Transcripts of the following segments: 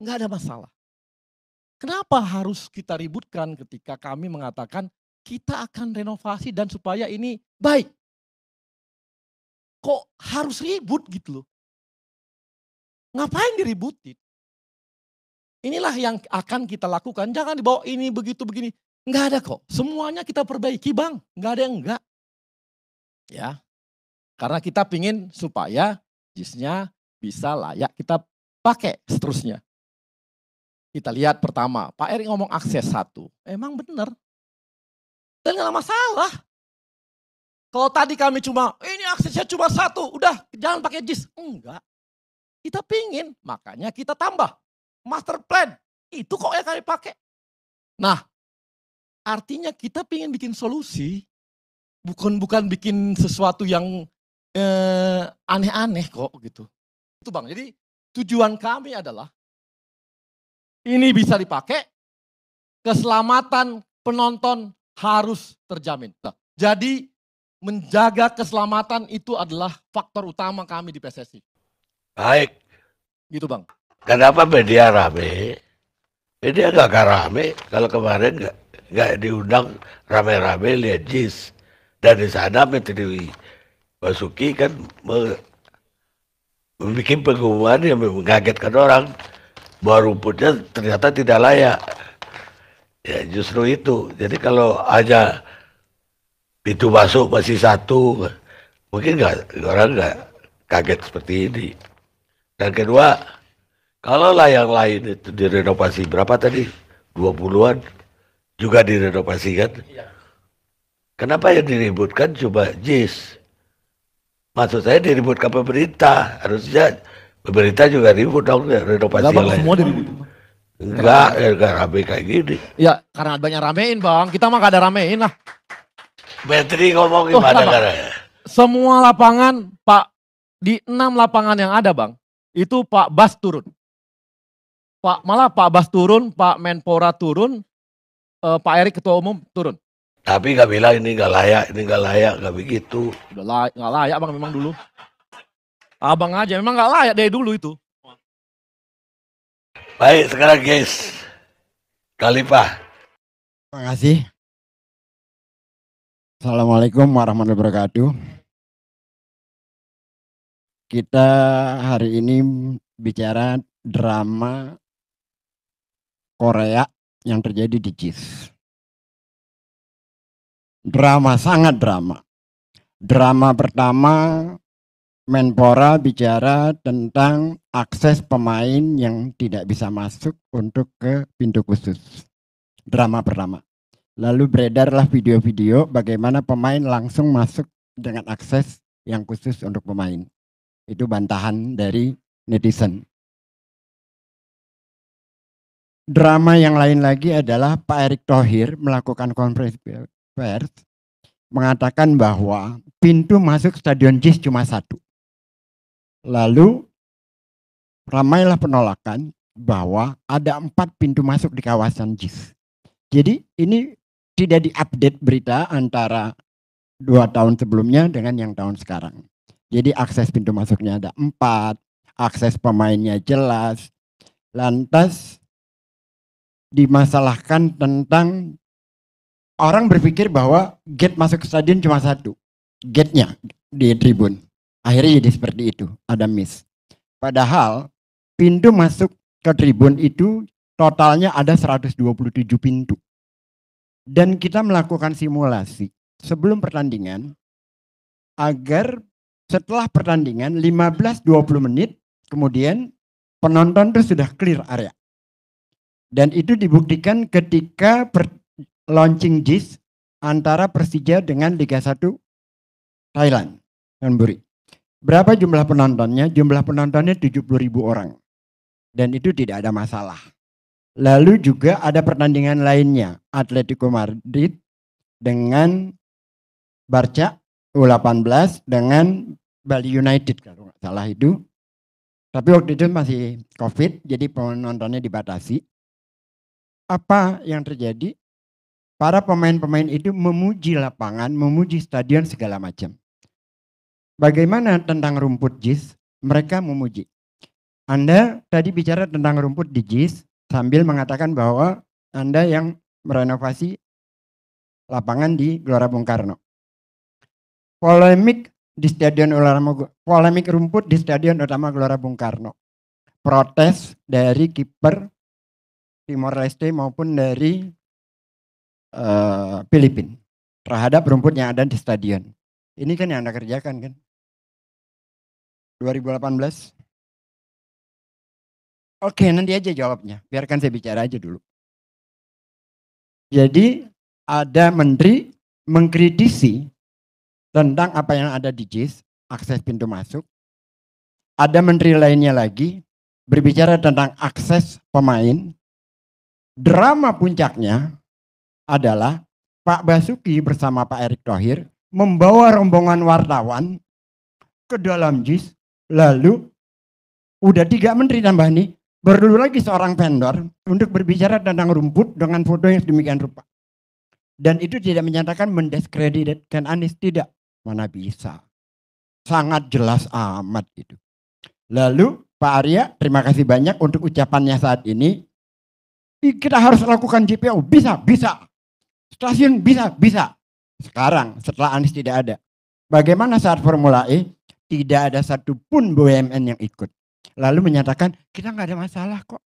nggak ada masalah. Kenapa harus kita ributkan ketika kami mengatakan kita akan renovasi dan supaya ini baik? Kok harus ribut gitu loh? Ngapain diributin? Inilah yang akan kita lakukan, jangan dibawa ini begitu begini. Nggak ada kok, semuanya kita perbaiki Bang, nggak ada yang enggak. Ya, karena kita pingin supaya JIS-nya bisa layak kita pakai seterusnya. Kita lihat pertama, Pak Erik ngomong akses 1, emang benar. Dan nggak masalah. Kalau tadi kami cuma, ini aksesnya cuma 1, udah jangan pakai JIS. Enggak, kita pingin, makanya kita tambah. Master plan, itu kok yang kami pakai. Nah, artinya kita pingin bikin solusi, bukan bikin sesuatu yang aneh-aneh kok gitu. Itu Bang, jadi tujuan kami adalah ini bisa dipakai, keselamatan penonton harus terjamin. Nah, jadi menjaga keselamatan itu adalah faktor utama kami di PSSI. Baik. Gitu Bang. Kenapa media rame? Media nggak rame kalau kemarin nggak diundang rame-rame lihat JIS. Dan di sana Menteri Basuki kan membuat pengumuman yang mengagetkan orang bahwa rumputnya ternyata tidak layak. Ya justru itu. Jadi kalau aja pintu masuk masih 1, mungkin orang nggak kaget seperti ini. Dan kedua, kalau yang lain itu direnovasi berapa tadi? 20-an juga direnovasi kan? Iya. Kenapa yang diributkan coba JIS? Maksud saya diributkan pemerintah. Harusnya pemerintah juga ribut dong renovasi yang lain. Semua diribut. Enggak rame kayak gini. Ya karena banyak ramein Bang, kita mah gak ada ramein lah. Menteri ngomong gimana caranya? Semua lapangan Pak, di 6 lapangan yang ada Bang, itu Pak Bas turun. Malah Pak Bas turun, Pak Menpora turun, Pak Erik Ketua Umum turun. Tapi nggak bilang ini nggak layak, nggak begitu. Udah nggak layak Bang memang dulu. Abang aja memang nggak layak dari dulu itu. Baik, sekarang guys, Khalifah. Terima kasih. Assalamualaikum warahmatullahi wabarakatuh. Kita hari ini bicara drama Korea yang terjadi di JIS. Drama, sangat drama. Drama pertama, Menpora bicara tentang akses pemain yang tidak bisa masuk untuk ke pintu khusus. Drama pertama. Lalu beredarlah video-video bagaimana pemain langsung masuk dengan akses yang khusus untuk pemain. Itu bantahan dari netizen. Drama yang lain lagi adalah Pak Erick Thohir melakukan konferensi pers mengatakan bahwa pintu masuk Stadion JIS cuma 1. Lalu ramailah penolakan bahwa ada 4 pintu masuk di kawasan JIS. Jadi ini tidak diupdate berita antara 2 tahun sebelumnya dengan yang tahun sekarang. Jadi akses pintu masuknya ada 4, akses pemainnya jelas. Lantas dimasalahkan tentang orang berpikir bahwa gate masuk ke stadion cuma 1. Gate-nya di tribun. Akhirnya jadi seperti itu, ada miss. Padahal pintu masuk ke tribun itu totalnya ada 127 pintu. Dan kita melakukan simulasi sebelum pertandingan agar setelah pertandingan 15-20 menit kemudian penonton itu sudah clear area. Dan itu dibuktikan ketika launching JIS antara Persija dengan Liga 1 Thailand, Chonburi. Berapa jumlah penontonnya? Jumlah penontonnya 70.000 orang. Dan itu tidak ada masalah. Lalu juga ada pertandingan lainnya. Atletico Madrid dengan Barca U18 dengan Bali United kalau nggak salah itu. Tapi waktu itu masih COVID, jadi penontonnya dibatasi. Apa yang terjadi? Para pemain-pemain itu memuji lapangan, memuji stadion segala macam. Bagaimana tentang rumput JIS? Mereka memuji. Anda tadi bicara tentang rumput di JIS sambil mengatakan bahwa Anda yang merenovasi lapangan di Gelora Bung Karno. Polemik rumput di Stadion Utama Gelora Bung Karno. Protes dari kiper Timor Leste maupun dari Filipina terhadap rumput yang ada di stadion. Ini kan yang Anda kerjakan kan? 2018. Oke, nanti aja jawabnya. Biarkan saya bicara aja dulu. Jadi ada menteri mengkritisi tentang apa yang ada di JIS, akses pintu masuk. Ada menteri lainnya lagi berbicara tentang akses pemain. Drama puncaknya adalah Pak Basuki bersama Pak Erick Thohir membawa rombongan wartawan ke dalam JIS. Lalu udah 3 menteri tambah nih. Perlu lagi seorang vendor untuk berbicara tentang rumput dengan foto yang sedemikian rupa. Dan itu tidak menyatakan mendiskreditkan Anies, tidak. Mana bisa. Sangat jelas amat itu. Lalu Pak Arya, terima kasih banyak untuk ucapannya saat ini. Kita harus lakukan JPO, bisa. Stasiun bisa. Sekarang setelah Anies tidak ada. Bagaimana saat Formula E? Tidak ada satupun BUMN yang ikut. Lalu menyatakan kita nggak ada masalah kok.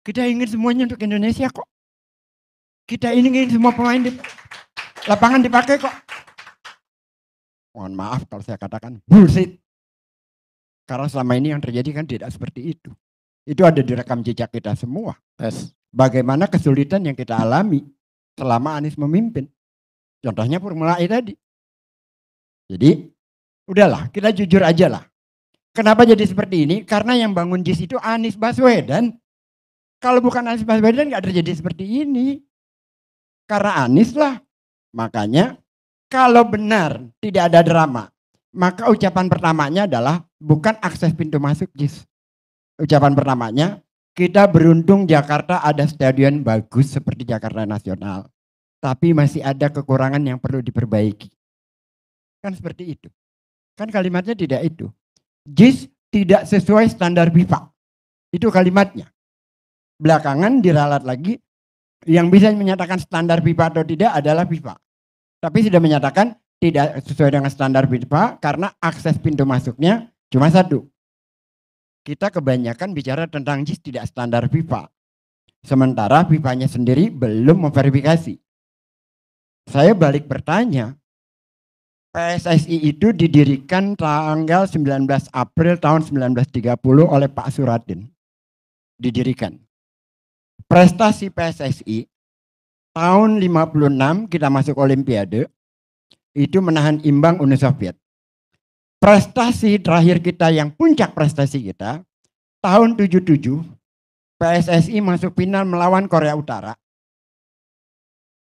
Kita ingin semuanya untuk Indonesia kok. Kita ingin semua pemain di lapangan dipakai kok. Mohon maaf kalau saya katakan bullshit. Karena selama ini yang terjadi kan tidak seperti itu. Itu ada di rekam jejak kita semua. Yes. Bagaimana kesulitan yang kita alami selama Anies memimpin. Contohnya Formula E tadi. Jadi udahlah, kita jujur aja lah. Kenapa jadi seperti ini? Karena yang bangun JIS itu Anies Baswedan. Kalau bukan Anies Baswedan nggak terjadi seperti ini. Karena Anies lah. Makanya kalau benar tidak ada drama, maka ucapan pertamanya adalah bukan akses pintu masuk JIS. Ucapan pertamanya, kita beruntung Jakarta ada stadion bagus seperti Jakarta Nasional. Tapi masih ada kekurangan yang perlu diperbaiki. Kan seperti itu. Kan kalimatnya tidak itu. JIS tidak sesuai standar FIFA. Itu kalimatnya. Belakangan diralat lagi, yang bisa menyatakan standar FIFA atau tidak adalah FIFA. Tapi sudah menyatakan tidak sesuai dengan standar FIFA karena akses pintu masuknya cuma 1. Kita kebanyakan bicara tentang JIS tidak standar FIFA. Sementara FIFA-nya sendiri belum memverifikasi. Saya balik bertanya, PSSI itu didirikan tanggal 19 April tahun 1930 oleh Pak Suradin. Didirikan. Prestasi PSSI tahun 56 kita masuk Olimpiade, itu menahan imbang Uni Soviet. Prestasi terakhir kita yang puncak prestasi kita, tahun 77, PSSI masuk final melawan Korea Utara.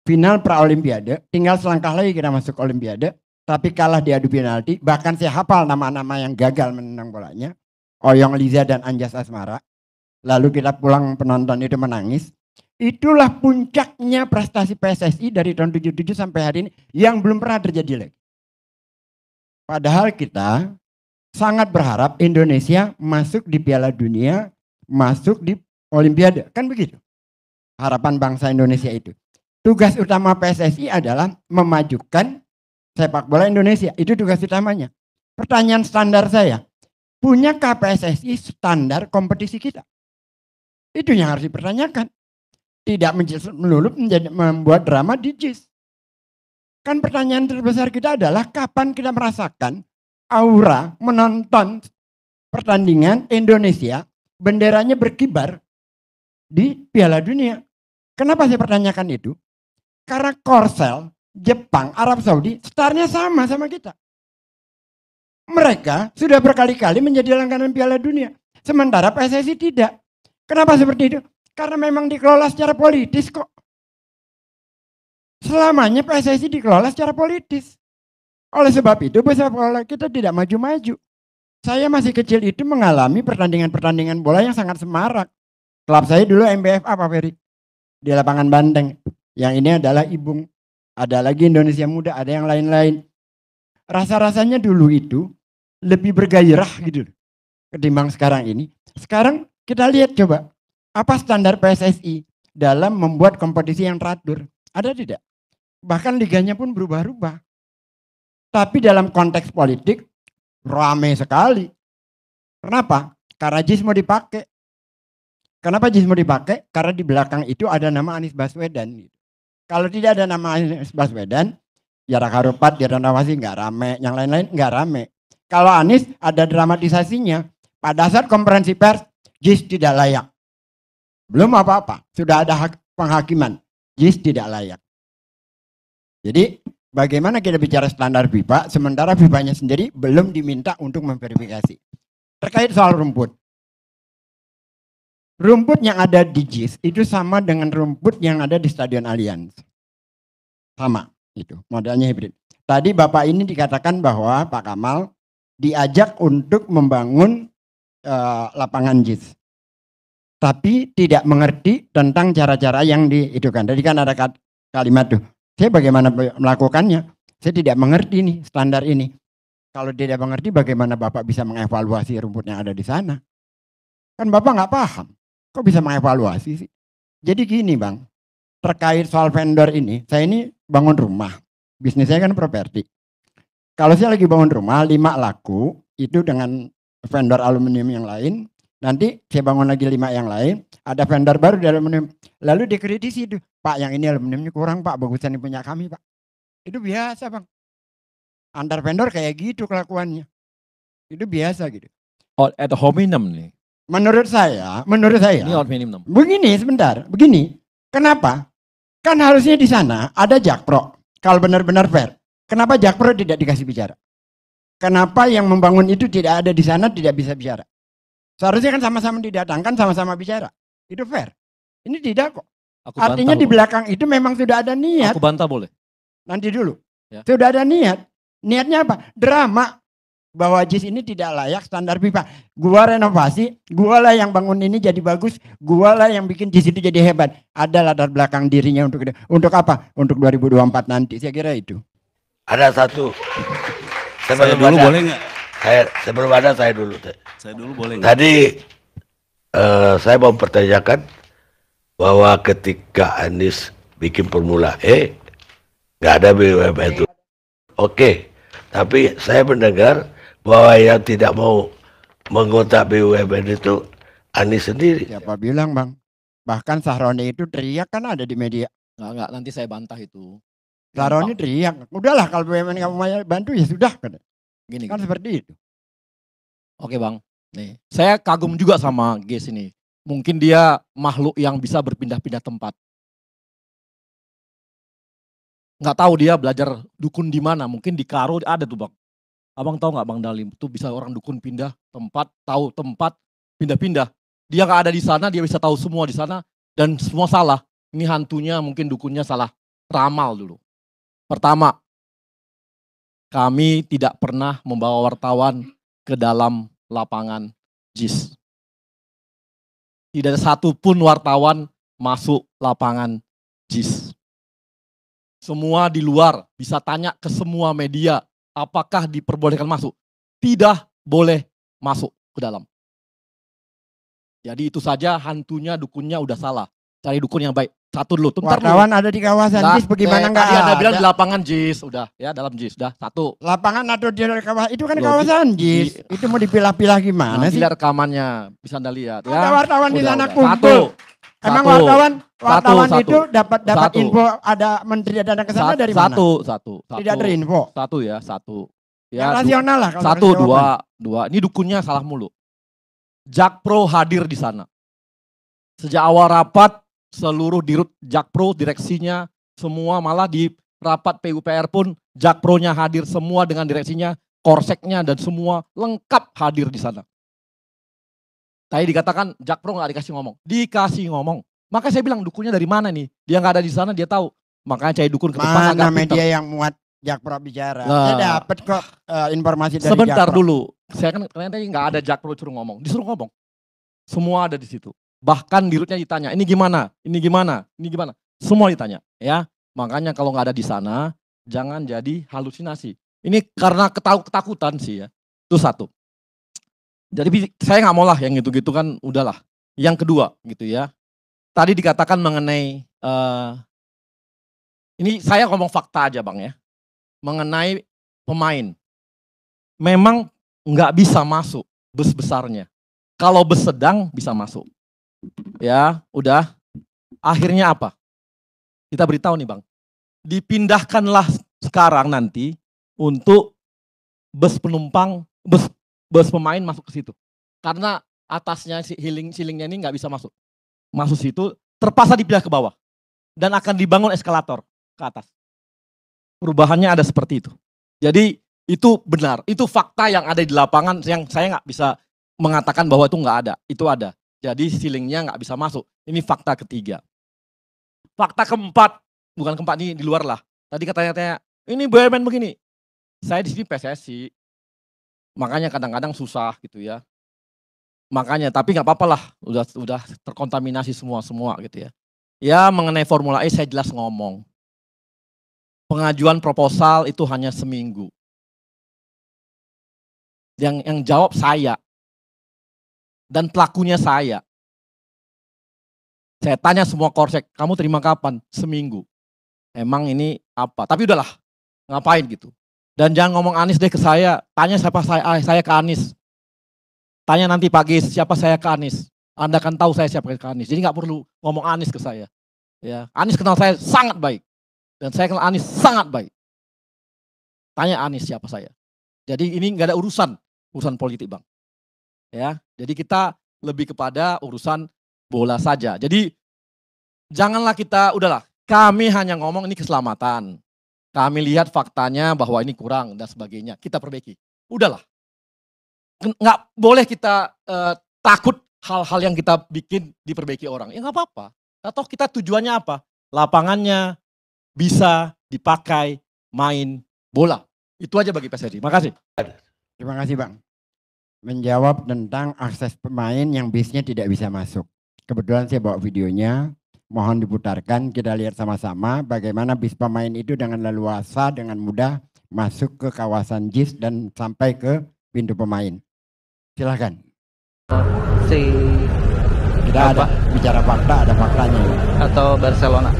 Final pra-Olimpiade, tinggal selangkah lagi kita masuk Olimpiade. Tapi kalah di adu penalti, bahkan saya hafal nama-nama yang gagal menendang bolanya. Oyong Liza dan Anjas Asmara. Lalu kita pulang penonton itu menangis. Itulah puncaknya prestasi PSSI dari tahun 77 sampai hari ini yang belum pernah terjadi lagi. Padahal kita sangat berharap Indonesia masuk di Piala Dunia, masuk di Olimpiade. Kan begitu harapan bangsa Indonesia itu. Tugas utama PSSI adalah memajukan sepak bola Indonesia, itu tugas utamanya. Pertanyaan standar saya, punyakah PSSI standar kompetisi kita? Itu yang harus dipertanyakan. Tidak melulu membuat drama di JIS. Kan pertanyaan terbesar kita adalah kapan kita merasakan aura menonton pertandingan Indonesia, benderanya berkibar di Piala Dunia. Kenapa saya pertanyakan itu? Karena Korsel, Jepang, Arab Saudi, startnya sama kita. Mereka sudah berkali-kali menjadi langganan Piala Dunia. Sementara PSSI tidak. Kenapa seperti itu? Karena memang dikelola secara politis kok. Selamanya PSSI dikelola secara politis. Oleh sebab itu, sepak bola kita tidak maju-maju. Saya masih kecil itu mengalami pertandingan-pertandingan bola yang sangat semarak. Klub saya dulu MBFA Pak Ferry. Di lapangan Banteng. Yang ini adalah Ibung. Ada lagi Indonesia Muda, ada yang lain-lain. Rasa-rasanya dulu itu lebih bergairah gitu. ketimbang sekarang ini. Sekarang kita lihat coba, apa standar PSSI dalam membuat kompetisi yang teratur? Ada tidak? Bahkan liganya pun berubah-ubah. Tapi dalam konteks politik, ramai sekali. Kenapa? Karena JIS mau dipakai. Kenapa JIS mau dipakai? Karena di belakang itu ada nama Anies Baswedan. Kalau tidak ada nama Anies Baswedan, ya Raka Rupat, Dian Nawasi nggak rame, yang lain-lain nggak rame. Kalau Anies ada dramatisasinya, pada saat konferensi pers, JIS tidak layak. Belum apa-apa, sudah ada penghakiman, JIS tidak layak. Jadi bagaimana kita bicara standar FIFA, sementara FIFA-nya sendiri belum diminta untuk memverifikasi. Terkait soal rumput. Rumput yang ada di JIS itu sama dengan rumput yang ada di Stadion Allianz. Sama, itu modelnya hibrid. Tadi Bapak ini dikatakan bahwa Pak Kamal diajak untuk membangun lapangan JIS. Tapi tidak mengerti tentang cara-cara yang diitukan. Tadi kan ada kalimat tuh, saya bagaimana melakukannya? Saya tidak mengerti nih standar ini. Kalau tidak mengerti bagaimana Bapak bisa mengevaluasi rumput yang ada di sana? Kan Bapak nggak paham. Kok bisa mengevaluasi sih? Jadi gini Bang, terkait soal vendor ini, saya ini bangun rumah. Bisnis saya kan properti. Kalau saya lagi bangun rumah, 5 laku, itu dengan vendor aluminium yang lain. Nanti saya bangun lagi 5 yang lain, ada vendor baru di aluminium. Lalu dikritisi itu, Pak yang ini aluminiumnya kurang Pak, bagusan yang punya kami Pak. Itu biasa Bang. Antar vendor kayak gitu kelakuannya. Itu biasa gitu. Oh, at hominem nih. Menurut saya, Ini out minimum. begini sebentar, begini. Kenapa? Kan harusnya di sana ada Jakpro. Kalau benar-benar fair, kenapa Jakpro tidak dikasih bicara? Kenapa yang membangun itu tidak ada di sana, tidak bisa bicara? Seharusnya kan sama-sama didatangkan, sama-sama bicara. Itu fair. Ini tidak kok. Artinya di belakang itu memang sudah ada niat. Aku bantah boleh? Nanti dulu. Ya. Sudah ada niat. Niatnya apa? Drama. Bahwa JIS ini tidak layak standar FIFA. Gua renovasi, gua lah yang bangun ini jadi bagus, gua lah yang bikin JIS itu jadi hebat. Ada latar belakang dirinya untuk apa? Untuk 2024 nanti. Saya kira itu. Ada satu. Saya dulu boleh nggak? Sebelum ada saya dulu. Saya dulu boleh nggak? Tadi saya mau pertanyakan bahwa ketika Anies bikin Formula E, nggak ada BUMN itu. Oke, tapi saya mendengar bahwa yang tidak mau mengontrak BUMN itu Anies sendiri. Siapa bilang Bang? Bahkan Sahroni itu teriak kan ada di media. Enggak, nanti saya bantah itu. Sahroni teriak, udahlah kalau BUMN kamu mau bantu ya sudah. Gini, Kan seperti itu. Oke Bang, nih saya kagum juga sama Ges ini. Mungkin dia makhluk yang bisa berpindah-pindah tempat. Nggak tahu dia belajar dukun di mana, mungkin di Karo ada tuh Bang. Abang tahu nggak Bang Dalim, tuh bisa orang dukun pindah tempat, tahu tempat, pindah-pindah. Dia nggak ada di sana, dia bisa tahu semua di sana dan semua salah. Ini hantunya mungkin dukunnya salah ramal dulu. Pertama, kami tidak pernah membawa wartawan ke dalam lapangan JIS. Tidak ada satupun wartawan masuk lapangan JIS. Semua di luar, bisa tanya ke semua media, apakah diperbolehkan masuk? Tidak boleh masuk ke dalam. Jadi itu saja hantunya, dukunnya udah salah. Cari dukun yang baik. Satu dulu, wartawan ada di kawasan JIS, bagaimana enggak ada? Bilang di lapangan JIS, udah ya dalam JIS, udah satu. Lapangan atau di kawasan, itu kan kawasan JIS. Itu mau dipilah-pilah gimana sih? Lihat rekamannya, bisa Anda lihat. Ya. Ada wartawan di sana kumpul. Satu. Emang wartawan itu dapat info ada menteri datang ke sana dari mana? Satu. Tidak ada info. Satu. Ya, yang rasional lah. Satu, dua. Ini dukunnya salah mulu. Jakpro hadir di sana. Sejak awal rapat, seluruh dirut Jakpro, direksinya, semua malah di rapat PUPR pun Jakpronya hadir semua dengan direksinya, korseknya dan semua lengkap hadir di sana. Tadi dikatakan Jakpro nggak dikasih ngomong. Dikasih ngomong. Makanya saya bilang dukunnya dari mana nih? Dia nggak ada di sana, dia tahu. Makanya cari dukun ke depan. Mana media yang muat Jakpro bicara? Saya dapat kok informasi dari sebentar Jakpro. dulu. Saya kan ternyata nggak ada Jakpro suruh ngomong. Disuruh ngomong. Semua ada di situ. Bahkan dirutnya ditanya, ini gimana? Ini gimana? Ini gimana? Semua ditanya. Ya, makanya kalau nggak ada di sana, jangan jadi halusinasi. Ini karena ketakutan sih ya. Itu satu. Jadi saya nggak mau lah yang gitu-gitu kan udahlah. Yang kedua gitu ya. Tadi dikatakan mengenai ini saya ngomong fakta aja Bang ya. Mengenai pemain. Memang nggak bisa masuk bus besarnya. Kalau bus sedang bisa masuk. Ya, udah. Akhirnya apa? Kita beritahu nih Bang. Dipindahkanlah sekarang nanti untuk bus penumpang, bus pemain masuk ke situ. Karena atasnya ceilingnya ini nggak bisa masuk. Masuk situ, terpaksa dipindah ke bawah. Dan akan dibangun eskalator ke atas. Perubahannya ada seperti itu. Jadi itu benar, itu fakta yang ada di lapangan yang saya nggak bisa mengatakan bahwa itu nggak ada, itu ada. Jadi ceilingnya nggak bisa masuk. Ini fakta ketiga. Fakta keempat, bukan keempat ini di luar lah. Tadi katanya ini BUMN begini. Saya di sini PSSI, makanya kadang-kadang susah gitu ya. Makanya, tapi nggak apa-apa lah, udah terkontaminasi semua gitu ya. Ya mengenai Formula E saya jelas ngomong. Pengajuan proposal itu hanya seminggu. Yang jawab saya. Dan pelakunya saya. Saya tanya semua korsek, kamu terima kapan? Seminggu. Emang ini apa? Tapi udahlah, ngapain gitu. Dan jangan ngomong Anies deh ke saya, tanya siapa saya ke Anies. Tanya nanti pagi siapa saya ke Anies. Anda kan tahu saya siapa ke Anies, jadi nggak perlu ngomong Anies ke saya. Ya, Anies kenal saya sangat baik. Dan saya kenal Anies sangat baik. Tanya Anies siapa saya. Jadi ini nggak ada urusan politik Bang. Ya, jadi kita lebih kepada urusan bola saja. Jadi janganlah kita, udahlah, kami hanya ngomong ini keselamatan. Kami lihat faktanya bahwa ini kurang dan sebagainya, kita perbaiki. Udahlah. Nggak boleh kita takut hal-hal yang kita bikin diperbaiki orang. Ya nggak apa-apa. Atau kita tujuannya apa? Lapangannya bisa dipakai main bola. Itu aja bagi PSSI. Makasih. Terima kasih Bang. Menjawab tentang akses pemain yang bisnya tidak bisa masuk. Kebetulan saya bawa videonya, mohon diputarkan, kita lihat sama-sama bagaimana bis pemain itu dengan leluasa, dengan mudah masuk ke kawasan JIS dan sampai ke pintu pemain. Silahkan. Kita ada bicara fakta, ada faktanya. Atau Barcelona.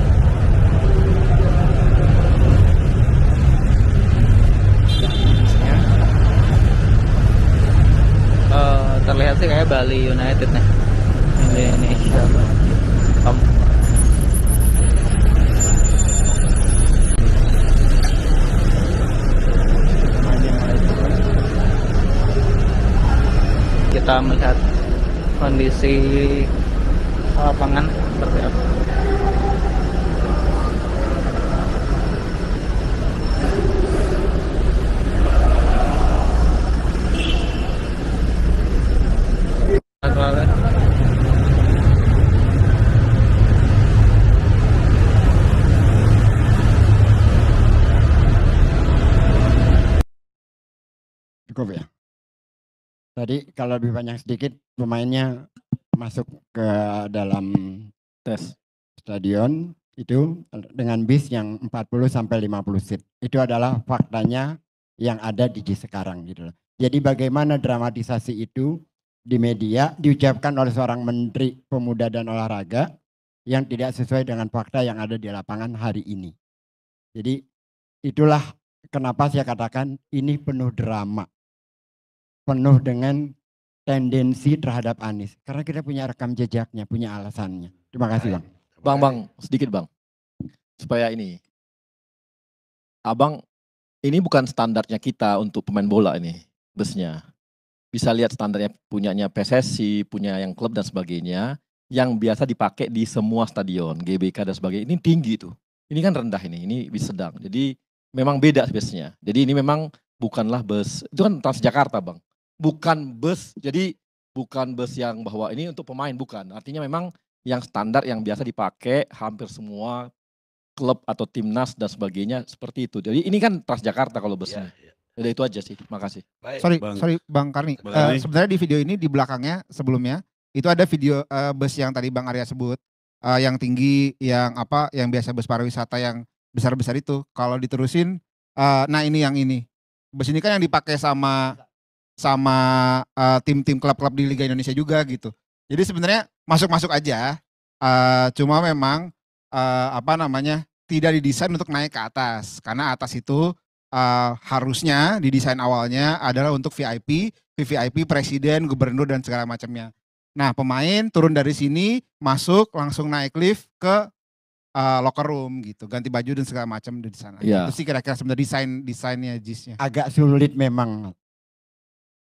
Terlihat sih kayak Bali United nih. Indonesia. Kita melihat kondisi lapangan seperti apa. Cukup ya. Tadi kalau lebih banyak sedikit pemainnya masuk ke dalam Tes. stadion itu dengan bis yang 40 sampai 50 seat. Itu adalah faktanya yang ada di sekarang gitu loh. Jadi bagaimana dramatisasi itu di media diucapkan oleh seorang Menteri Pemuda dan Olahraga yang tidak sesuai dengan fakta yang ada di lapangan hari ini. Jadi itulah kenapa saya katakan ini penuh drama. Penuh dengan tendensi terhadap Anies. Karena kita punya rekam jejaknya, punya alasannya. Terima kasih Bang. Bang, sedikit Bang. Supaya ini. Abang, ini bukan standarnya kita untuk pemain bola ini, busnya. Bisa lihat standarnya punyanya PSSI, punya yang klub dan sebagainya. Yang biasa dipakai di semua stadion, GBK dan sebagainya. Ini tinggi tuh. Ini kan rendah ini bis sedang. Jadi memang beda busnya. Jadi ini memang bukanlah bus, itu kan Transjakarta Bang. Bukan bus, jadi bukan bus yang bahwa ini untuk pemain, bukan. Artinya memang yang standar yang biasa dipakai hampir semua klub atau timnas dan sebagainya seperti itu. Jadi ini kan Transjakarta kalau busnya. Jadi itu aja sih, makasih. Sorry Bang Karni. Sebenarnya di video ini di belakangnya sebelumnya itu ada video bus yang tadi Bang Arya sebut, yang tinggi, yang biasa bus pariwisata yang besar-besar itu. Kalau diterusin, nah ini yang ini. Bus ini kan yang dipakai sama sama tim-tim klub-klub di Liga Indonesia juga gitu. Jadi sebenarnya masuk-masuk aja. Cuma memang tidak didesain untuk naik ke atas, karena atas itu harusnya didesain awalnya adalah untuk VIP, VVIP, presiden, gubernur dan segala macamnya. Nah, pemain turun dari sini masuk langsung naik lift ke locker room gitu, ganti baju dan segala macam di sana. Iya. Itu sih kira-kira sebenarnya desainnya JIS-nya. Agak sulit memang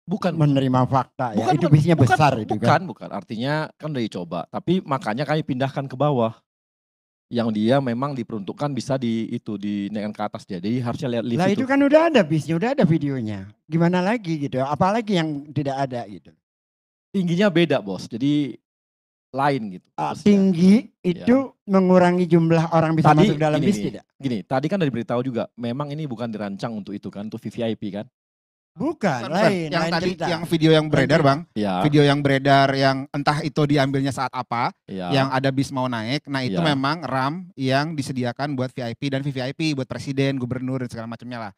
Bukan. menerima fakta ya. Bukan, Itu bisnya bukan, besar itu kan. Bukan. Artinya kan udah dicoba. Tapi makanya kami pindahkan ke bawah. Yang dia memang diperuntukkan bisa dinaikkan ke atas. Jadi harusnya lihat lift Lah itu. itu kan udah ada bisnya, udah ada videonya. Gimana lagi gitu, apalagi yang tidak ada gitu. Tingginya beda bos. Jadi lain gitu. busnya. Tinggi itu mengurangi jumlah orang bisa masuk dalam bis tidak? Gini, tadi kan udah diberitahu juga. Memang ini bukan dirancang untuk itu kan. Untuk VVIP kan. Bukan, Bukan. lain. Yang lain tadi cerita. yang video yang beredar Bang, Ya. video yang beredar yang entah itu diambilnya saat apa, Ya. yang ada bis mau naik. Nah itu Iya. memang RAM yang disediakan buat VIP dan VVIP, buat presiden, gubernur dan segala macamnya lah.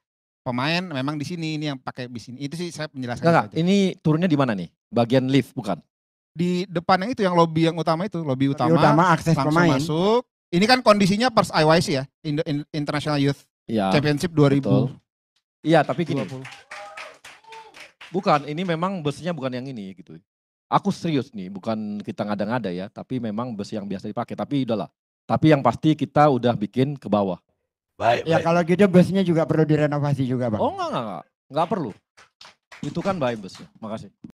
Pemain memang di sini ini yang pakai bis ini. Itu sih saya penjelasan Enggak, itu aja. ini turunnya di mana nih? Bagian lift bukan? Di depannya itu yang lobby yang utama itu, lobby Lebih utama, utama akses langsung pemain. masuk. Ini kan kondisinya Pers IYC ya, International Youth Iya. Championship 2020. Betul. Iya, tapi gini. Bukan, ini memang busnya bukan yang ini gitu. Aku serius nih, bukan kita ngada-ngada ya, tapi memang bus yang biasa dipakai. Tapi udahlah. Tapi yang pasti kita udah bikin ke bawah. Baik, Ya baik. kalau gitu busnya juga perlu direnovasi juga Bang. Oh enggak perlu. Itu kan baik busnya. Makasih.